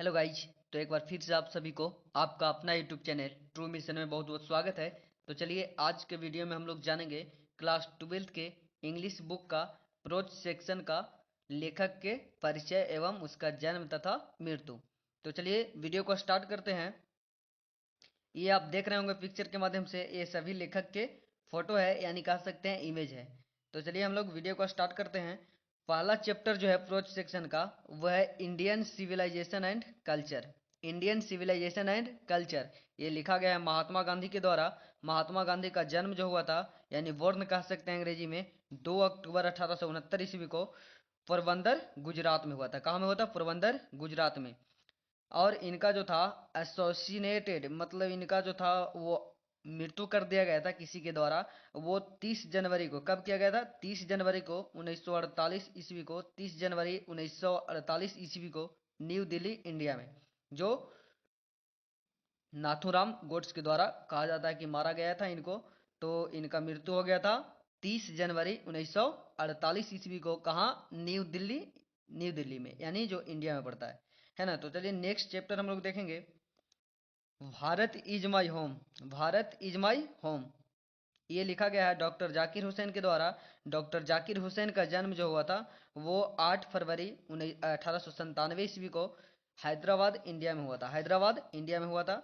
Hello guys. तो एक बार फिर से आप सभी को आपका अपना यूट्यूब चैनल ट्रू मिशन में बहुत बहुत स्वागत है। तो चलिए आज के वीडियो में हम लोग जानेंगे क्लास 12th के इंग्लिश बुक का प्रोज सेक्शन का लेखक के परिचय एवं उसका जन्म तथा मृत्यु। तो चलिए वीडियो को स्टार्ट करते हैं। ये आप देख रहे होंगे पिक्चर के माध्यम से, ये सभी लेखक के फोटो है, यानी कह सकते हैं इमेज है। तो चलिए हम लोग वीडियो को स्टार्ट करते हैं। पहला चैप्टर जो है प्रोज सेक्शन का वह है Indian civilization and culture. Indian civilization and culture ये लिखा गया है महात्मा गांधी के द्वारा। महात्मा गांधी का जन्म जो हुआ था, यानी बॉर्न कह सकते हैं अंग्रेजी में, 2 अक्टूबर 1869 ईस्वी को पोरबंदर गुजरात में हुआ था। कहाँ में हुआ था? पोरबंदर गुजरात में। और इनका जो था एसोसिनेटेड, मतलब इनका जो था वो मृत्यु कर दिया गया था किसी के द्वारा। वो 30 जनवरी को, कब किया गया था? 30 जनवरी को 1948 ईस्वी को, 30 जनवरी 1948 ईस्वी को न्यू दिल्ली इंडिया में, जो नाथूराम गोड्स के द्वारा कहा जाता है कि मारा गया था इनको। तो इनका मृत्यु हो गया था 30 जनवरी 1948 ईस्वी को। कहाँ? न्यू दिल्ली, न्यू दिल्ली में, यानी जो इंडिया में पड़ता है ना। तो चलिए नेक्स्ट चैप्टर हम लोग देखेंगे, Bharat is my home. Bharat is my home ये लिखा गया है डॉक्टर जाकिर हुसैन के द्वारा। डॉक्टर जाकिर हुसैन का जन्म जो हुआ था वो 8 फरवरी 1897 ईस्वी को हैदराबाद इंडिया में हुआ था। हैदराबाद इंडिया में हुआ था।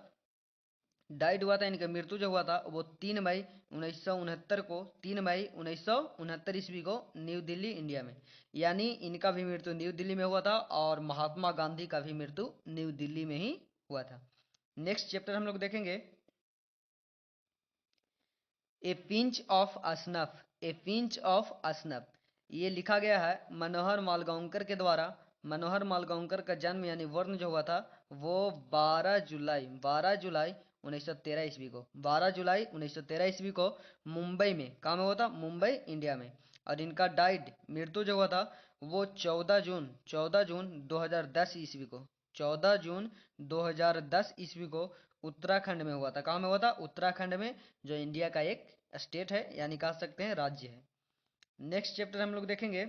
डाइड हुआ था, इनका मृत्यु जो हुआ था वो 3 मई 1969 को, 3 मई 1969 ईस्वी को न्यू दिल्ली इंडिया में, यानी इनका भी मृत्यु न्यू दिल्ली में हुआ था और महात्मा गांधी का भी मृत्यु न्यू दिल्ली में ही हुआ था। नेक्स्ट चैप्टर हम लोग देखेंगे, a pinch of snuff. A pinch of snuff ये लिखा गया है मनोहर मालगांवकर के द्वारा। मनोहर मालगांवकर का जन्म यानी वर्ण जो हुआ था वो 12 जुलाई 1913 ईस्वी को, 12 जुलाई 1913 ईस्वी को मुंबई में, कहाँ में हुआ था? मुंबई इंडिया में। और इनका डाइड, मृत्यु जो हुआ था वो 14 जून 2010 ईस्वी को, 14 जून 2010 ईस्वी को उत्तराखंड में हुआ था। कहाँ में हुआ था? उत्तराखंड में, जो इंडिया का एक स्टेट है, यानी कह सकते हैं राज्य है। नेक्स्ट चैप्टर हम लोग देखेंगे,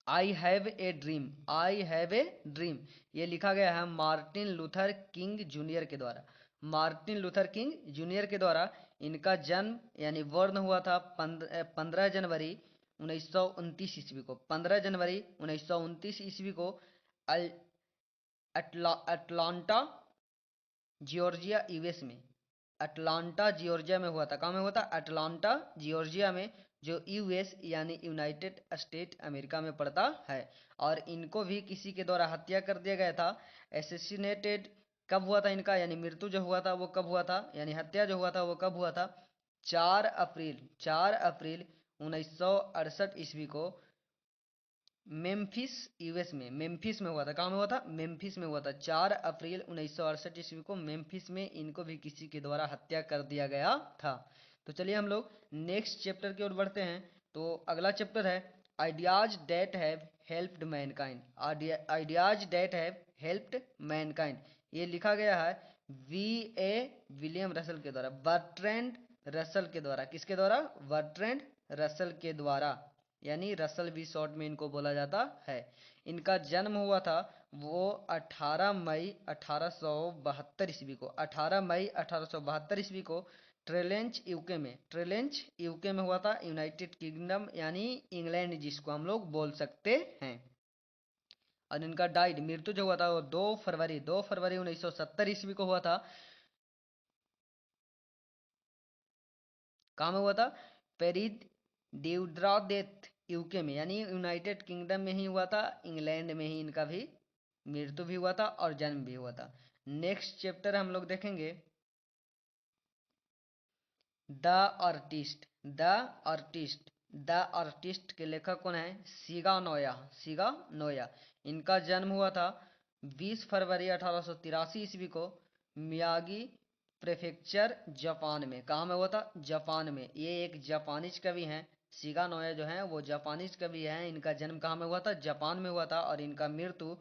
I have a dream. I have a dream ये लिखा गया है मार्टिन लूथर किंग जूनियर के द्वारा। मार्टिन लूथर किंग जूनियर के द्वारा। इनका जन्म यानी बर्न हुआ था 15 जनवरी 1929 ईस्वी को, 15 जनवरी 1929 ईस्वी को अटलांटा जॉर्जिया यूएस में, अटलांटा जॉर्जिया में हुआ था। कहाँ में हुआ था? अटलांटा जॉर्जिया में, जो यूएस यानी यूनाइटेड स्टेट अमेरिका में पड़ता है। और इनको भी किसी के द्वारा हत्या कर दिया गया था, एसेसिनेटेड। कब हुआ था इनका, यानी मृत्यु जो हुआ था वो कब हुआ था, यानी हत्या जो हुआ था वो कब हुआ था? 4 अप्रैल 1968 ईस्वी को मेम्फिस यूएस में, मेम्फिस में हुआ था। कहाँ में हुआ था? मेम्फिस में हुआ था। 4 अप्रैल 1968 ईस्वी को मेम्फिस में इनको भी किसी के द्वारा हत्या कर दिया गया था। तो चलिए हम लोग नेक्स्ट चैप्टर की ओर बढ़ते हैं। तो अगला चैप्टर है ideas that have helped mankind. Ideas that have helped mankind ये लिखा गया है वी ए विलियम रसल के द्वारा, बर्ट्रैंड रसल के द्वारा। किसके द्वारा? बर्ट्रैंड रसल के द्वारा, यानी रसल भी शॉर्ट में इनको बोला जाता है। इनका जन्म हुआ था वो 18 मई 1872 ईस्वी को, 18 मई 1872 ईस्वी को ट्रेलेंच यूके में, ट्रेलेंच यूके में हुआ था, यूनाइटेड किंगडम यानी इंग्लैंड जिसको हम लोग बोल सकते हैं। और इनका डाइड, मृत्यु जो हुआ था वो 2 फरवरी 1970 ईस्वी को हुआ था। कहाँ में हुआ था? पेरिद ड्यूड्राडेथ यूके में, यानी यूनाइटेड किंगडम में ही हुआ था, इंग्लैंड में ही इनका भी मृत्यु भी हुआ था और जन्म भी हुआ था। नेक्स्ट चैप्टर हम लोग देखेंगे the artist. The artist the artist के लेखक कौन है? सिगा नोया, सिगा नोया। इनका जन्म हुआ था 20 फरवरी 1883 ईस्वी को मियागी प्रेफेक्चर जापान में। कहाँ में हुआ था? जापान में। ये एक जापानीज कवि हैं, सिगा नोया जो हैं वो जापानीज कवि हैं। इनका जन्म कहाँ में हुआ था? जापान में हुआ था। और इनका मृत्यु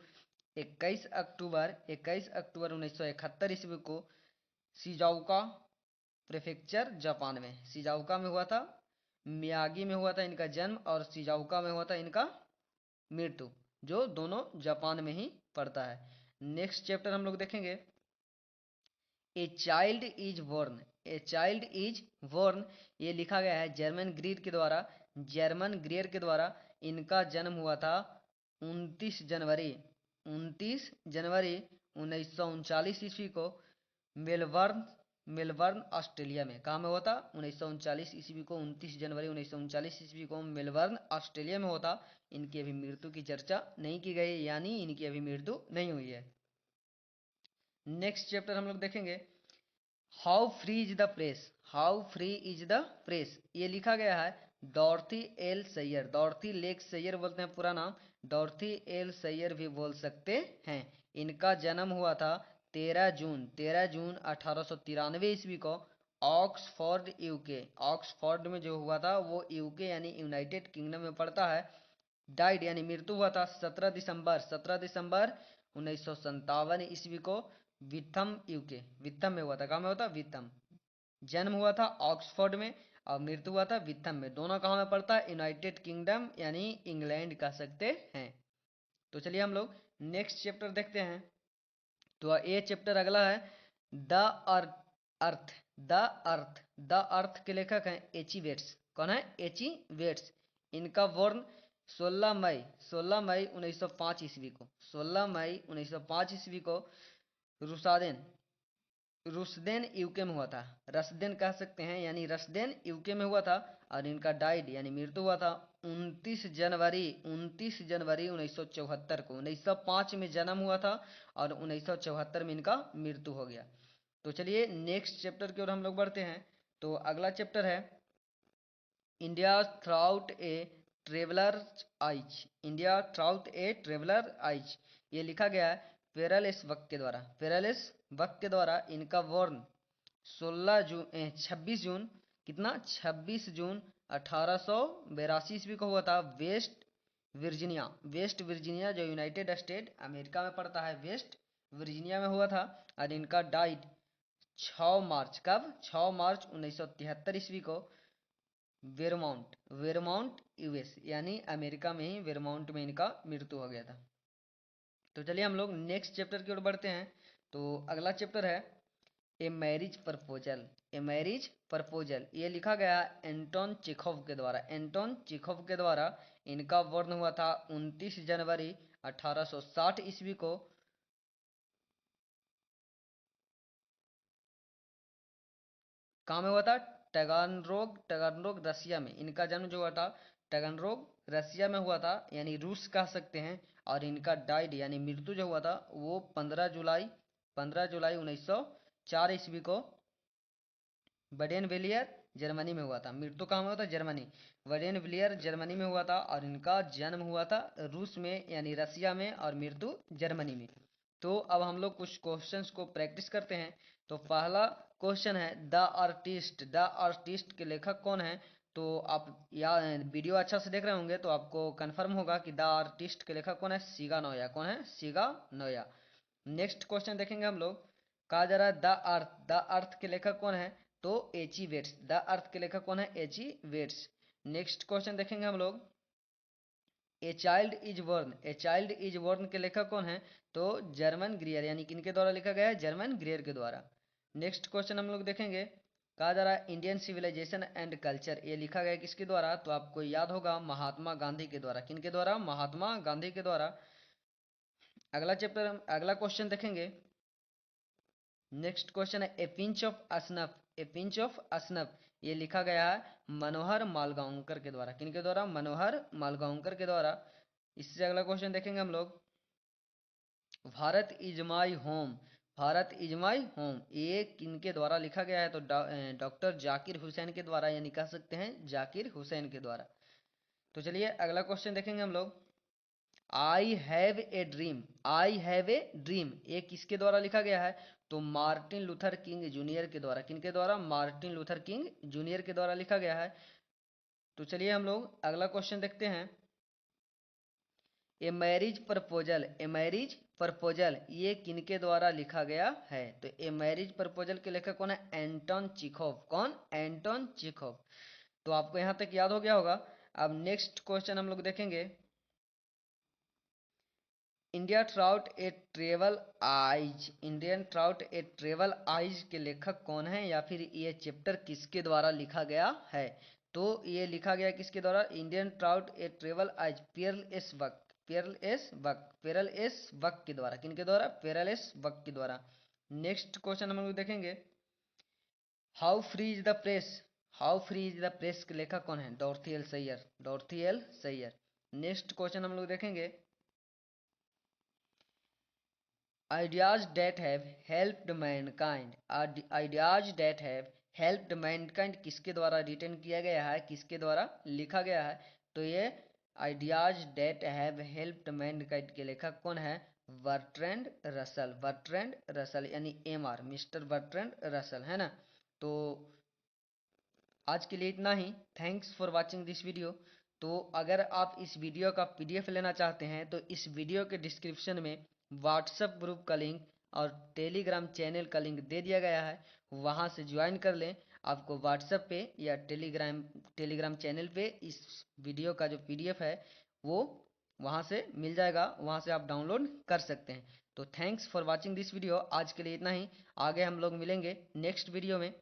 21 अक्टूबर 1971 ईस्वी को शिजाओका प्रेफेक्चर जापान में, शिजाओका में हुआ था। मियागी में हुआ था इनका जन्म और शिजाओका में हुआ था इनका मृत्यु, जो दोनों जापान में ही पड़ता है। नेक्स्ट चैप्टर हम लोग देखेंगे a child is born. A child is born ये लिखा गया है जर्मन ग्रीर के द्वारा। जर्मन ग्रीर के द्वारा इनका जन्म हुआ था 29 जनवरी 29 जनवरी 1939 ईस्वी को मेलबर्न मेलबर्न ऑस्ट्रेलिया में। कहाँ में हुआ था? 1939 ईस्वी को, 29 जनवरी 1939 ईस्वी को मेलबर्न ऑस्ट्रेलिया में होता। इनकी अभी मृत्यु की चर्चा नहीं की गई, यानी इनकी अभी मृत्यु नहीं हुई है। नेक्स्ट चैप्टर हम लोग देखेंगे how free is the press. How free is the press ये लिखा गया है Dorothy L Sayer. डॉर्थी lake Saiyar बोलते हैं पूरा नाम, डॉर्थी एल सैयर भी बोल सकते हैं। इनका जन्म हुआ था 13 जून 1893 ईस्वी को ऑक्सफोर्ड यूके। ऑक्सफोर्ड में जो हुआ था वो यूके यानी यूनाइटेड किंगडम में पड़ता है। डाइड यानी मृत्यु हुआ था 17 दिसंबर 1957 ईस्वी को विथम यूके। विथम में हुआ था। कहाँ में हुआ था? विथम। जन्म हुआ था ऑक्सफोर्ड में और मृत्यु हुआ था विथम में। दोनों कहाँ में पड़ता है? यूनाइटेड किंगडम यानी इंग्लैंड कह सकते हैं। तो चलिए हम लोग नेक्स्ट चैप्टर देखते हैं। तो ये चैप्टर अगला है the earth. Earth the earth the earth के लेखक हैं एची वेट्स। कौन है? H G Wells. इनका वर्न 16 मई 1905 ईस्वी को, 16 मई 1905 ईस्वी को रुसादेन रुसदेन यूके में हुआ था। रसदेन कह सकते हैं, यानी रसदेन यूके में हुआ था। और इनका डाइड यानी मृत्यु हुआ था 29 जनवरी 1974 को। 1905 में जन्म हुआ था और 1974 में इनका मृत्यु हो गया। तो चलिए नेक्स्ट चैप्टर की ओर हम लोग बढ़ते हैं। तो अगला चैप्टर है India through a traveller eyes. India through a traveller eyes ये लिखा गया है पेरलेस वक के द्वारा। पेरलेस वक के द्वारा इनका वर्न 26 जून कितना? 26 जून 1882 ईस्वी को हुआ था वेस्ट वर्जीनिया। वेस्ट वर्जीनिया जो यूनाइटेड स्टेट अमेरिका में पड़ता है, वेस्ट वर्जीनिया में हुआ था। और इनका डाइड 6 मार्च, कब? 6 मार्च 1973 ईस्वी को वेरमाउंट, वेरमाउंट यूएस यानी अमेरिका में ही वेरमाउंट में इनका मृत्यु हो गया था। तो चलिए हम लोग नेक्स्ट चैप्टर की ओर बढ़ते हैं। तो अगला चैप्टर है a marriage proposal. A marriage proposal ये लिखा गया एंटोन चेखोव के द्वारा। एंटोन चेखोव के द्वारा इनका वर्ण हुआ था 29 जनवरी 1860 ईस्वी को कहाँ में हुआ था? टगानरोग, टगानरोग रसिया में। इनका जन्म जो हुआ था टगानरोग रसिया में हुआ था, यानी रूस कह सकते हैं। और इनका डाइड यानी मृत्यु जो हुआ था वो 15 जुलाई 1904 ईस्वी को बडेन वेलियर जर्मनी में हुआ था। मृत्यु कहाँ में हुआ था? जर्मनी। बडेन वेलियर जर्मनी में हुआ था और इनका जन्म हुआ था रूस में यानी रसिया में और मृत्यु जर्मनी में। तो अब हम लोग कुछ क्वेश्चंस को प्रैक्टिस करते हैं। तो पहला क्वेश्चन है द आर्टिस्ट। द आर्टिस्ट के लेखक कौन है? तो आप या वीडियो अच्छा से देख रहे होंगे तो आपको कंफर्म होगा कि द आर्टिस्ट के लेखक कौन है? सीगा नोया। कौन है? सीगा नोया। नेक्स्ट क्वेश्चन देखेंगे हम लोग। कहा जा रहा है द अर्थ। द अर्थ के लेखक कौन है? तो एची वेट्स। द अर्थ के लेखक कौन है? H G weights. नेक्स्ट क्वेश्चन देखेंगे हम लोग a child is born. A child is born के लेखक कौन है? तो जर्मन ग्रियर, यानी किनके द्वारा लिखा गया है? जर्मन ग्रियर के द्वारा। नेक्स्ट क्वेश्चन हम लोग देखेंगे। कहा जा रहा है इंडियन सिविलाइजेशन एंड कल्चर ये लिखा गया है किसके द्वारा? तो आपको याद होगा महात्मा गांधी के द्वारा। किनके द्वारा? महात्मा गांधी के द्वारा। अगला चैप्टर, अगला क्वेश्चन देखेंगे। नेक्स्ट क्वेश्चन है a pinch of snuff. A pinch of snuff ये लिखा गया है मनोहर मालगांवकर के द्वारा। किनके द्वारा? मनोहर मालगांवकर के द्वारा। इससे अगला क्वेश्चन देखेंगे हम लोग Bharat is my home. Bharat is my home ये किनके द्वारा लिखा गया है? तो डॉक्टर जाकिर हुसैन के द्वारा, यानी कह सकते हैं जाकिर हुसैन के द्वारा। तो चलिए अगला क्वेश्चन देखेंगे हम लोग I have a dream. I have a dream ये किसके द्वारा लिखा गया है? तो मार्टिन लूथर किंग जूनियर के द्वारा। किनके द्वारा? मार्टिन लूथर किंग जूनियर के द्वारा लिखा गया है। तो चलिए हम लोग अगला क्वेश्चन देखते हैं a marriage proposal. A marriage proposal ये किनके द्वारा लिखा गया है? तो ए मैरिज प्रपोजल के लेखक कौन है? Anton Chekhov. कौन? Anton Chekhov. तो आपको यहां तक याद हो गया होगा। अब नेक्स्ट क्वेश्चन हम लोग देखेंगे India trout a travel eyes, Indian trout a travel eyes के लेखक कौन है, या फिर ये चैप्टर किसके द्वारा लिखा गया है? तो ये लिखा गया किसके द्वारा? Indian trout a travel eyes Pearl S Buck, Pearl S Buck के द्वारा। किनके द्वारा? पियरल एस बक के द्वारा। नेक्स्ट क्वेश्चन हम लोग देखेंगे, how free is the press, how free is the press के लेखक कौन है? Dorothy L Sayer, Dorothy L Sayer. Next question हम लोग देखेंगे, ideas that have helped mankind, ideas that have helped mankind किसके द्वारा रिटर्न किया गया है, किसके द्वारा लिखा गया है? तो ये ideas that have helped mankind के लेखक कौन है? बर्ट्रैंड रसल, बर्ट्रैंड रसल यानी MR, मिस्टर बर्ट्रैंड रसल, है ना। तो आज के लिए इतना ही। Thanks for watching this video. तो अगर आप इस वीडियो का PDF लेना चाहते हैं तो इस वीडियो के डिस्क्रिप्शन में व्हाट्सएप ग्रुप का लिंक और टेलीग्राम चैनल का लिंक दे दिया गया है, वहां से ज्वाइन कर लें। आपको व्हाट्सएप पे या टेलीग्राम चैनल पे इस वीडियो का जो PDF है वो वहां से मिल जाएगा, वहां से आप डाउनलोड कर सकते हैं। तो thanks for watching this video. आज के लिए इतना ही। आगे हम लोग मिलेंगे नेक्स्ट वीडियो में।